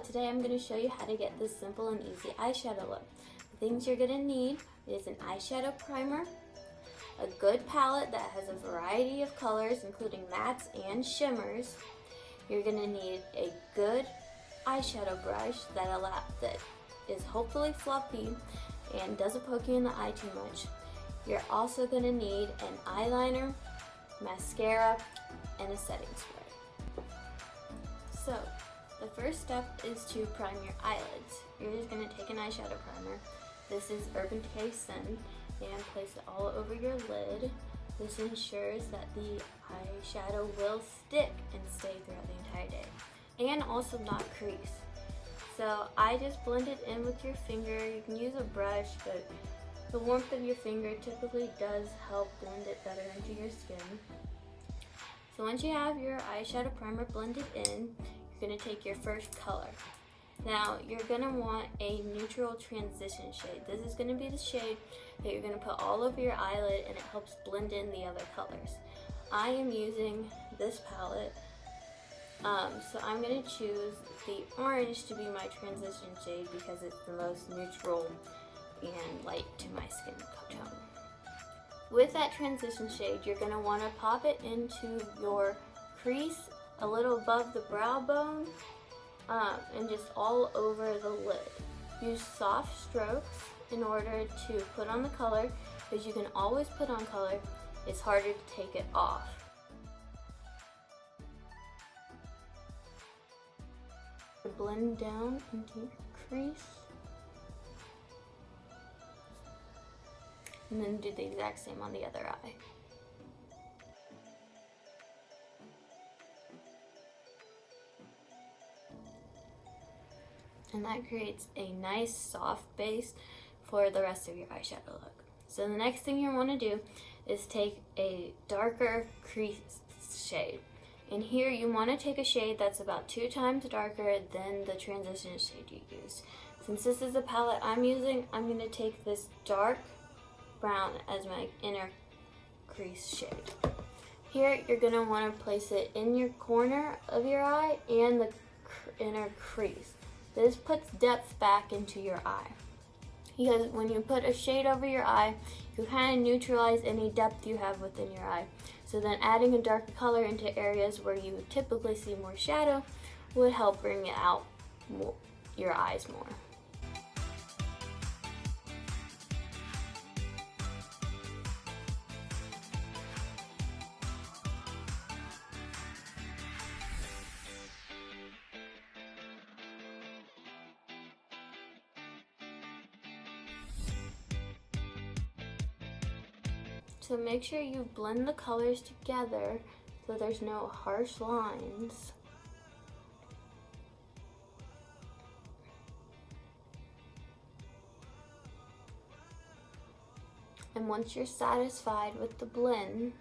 today I'm going to show you how to get this simple and easy eyeshadow look. The things you're going to need is an eyeshadow primer, a good palette that has a variety of colors including mattes and shimmers. You're going to need a good eyeshadow brush that is hopefully fluffy and doesn't poke you in the eye too much. You're also going to need an eyeliner, mascara, and a setting spray. So, the first step is to prime your eyelids. You're just going to take an eyeshadow primer. This is Urban Decay Sun, and place it all over your lid. This ensures that the eyeshadow will stick and stay throughout the entire day, and also not crease. So I just blend it in with your finger. You can use a brush, but the warmth of your finger typically does help blend it better into your skin. So once you have your eyeshadow primer blended in, you're going to take your first color. Now you're going to want a neutral transition shade. This is going to be the shade that you're going to put all over your eyelid, and it helps blend in the other colors. I am using this palette, so I'm going to choose the orange to be my transition shade because it's the most neutral and light to my skin tone. With that transition shade, you're going to want to pop it into your crease a little above the brow bone, and just all over the lid. Use soft strokes in order to put on the color, because you can always put on color. It's harder to take it off. Blend down into your crease, and then do the exact same on the other eye. And that creates a nice soft base for the rest of your eyeshadow look. So the next thing you want to do is take a darker crease shade. And here you want to take a shade that's about 2 times darker than the transition shade you used. Since this is the palette I'm using, I'm going to take this dark brown as my inner crease shade. Here you're going to want to place it in your corner of your eye and the inner crease. This puts depth back into your eye, because when you put a shade over your eye, you kind of neutralize any depth you have within your eye. So then adding a darker color into areas where you would typically see more shadow would help bring it out more, your eyes more. So make sure you blend the colors together so there's no harsh lines. And once you're satisfied with the blend,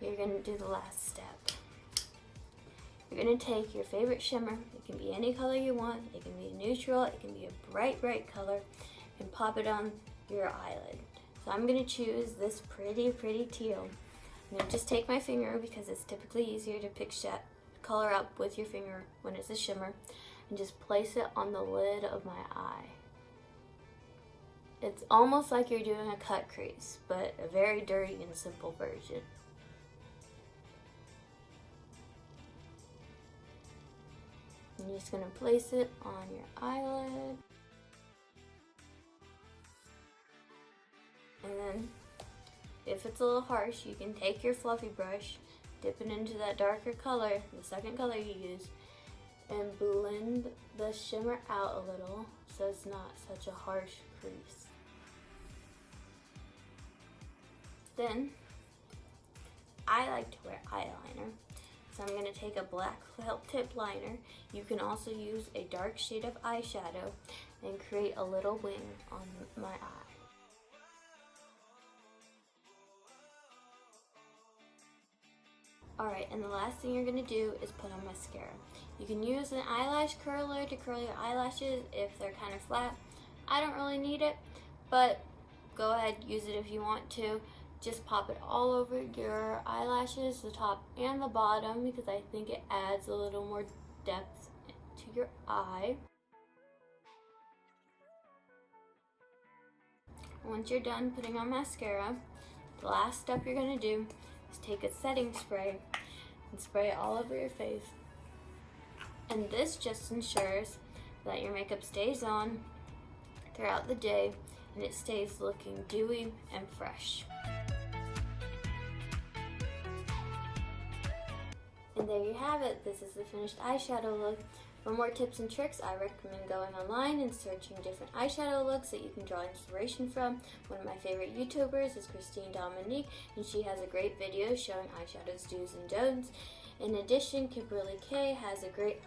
you're going to do the last step. You're going to take your favorite shimmer. It can be any color you want. It can be a neutral. It can be a bright, bright color. And pop it on your eyelid. So I'm going to choose this pretty teal. I'm going to just take my finger, because it's typically easier to pick color up with your finger when it's a shimmer, and just place it on the lid of my eye. It's almost like you're doing a cut crease, but a very dirty and simple version. I'm just going to place it on your eyelid. And then, if it's a little harsh, you can take your fluffy brush, dip it into that darker color, the second color you use, and blend the shimmer out a little so it's not such a harsh crease. Then, I like to wear eyeliner, so I'm going to take a black felt tip liner. You can also use a dark shade of eyeshadow and create a little wing on my eye. Alright, and the last thing you're going to do is put on mascara. You can use an eyelash curler to curl your eyelashes if they're kind of flat. I don't really need it, but go ahead, use it if you want to. Just pop it all over your eyelashes, the top and the bottom, because I think it adds a little more depth to your eye. Once you're done putting on mascara, the last step you're going to do is take a setting spray and spray it all over your face. And this just ensures that your makeup stays on throughout the day and it stays looking dewy and fresh. And there you have it. This is the finished eyeshadow look. For more tips and tricks, I recommend going online and searching different eyeshadow looks that you can draw inspiration from. One of my favorite YouTubers is Dominique, and she has a great video showing eyeshadow's do's and don'ts. In addition, Kimberly K has a great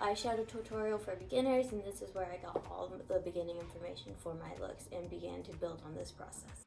eyeshadow tutorial for beginners, and this is where I got all the beginning information for my looks and began to build on this process.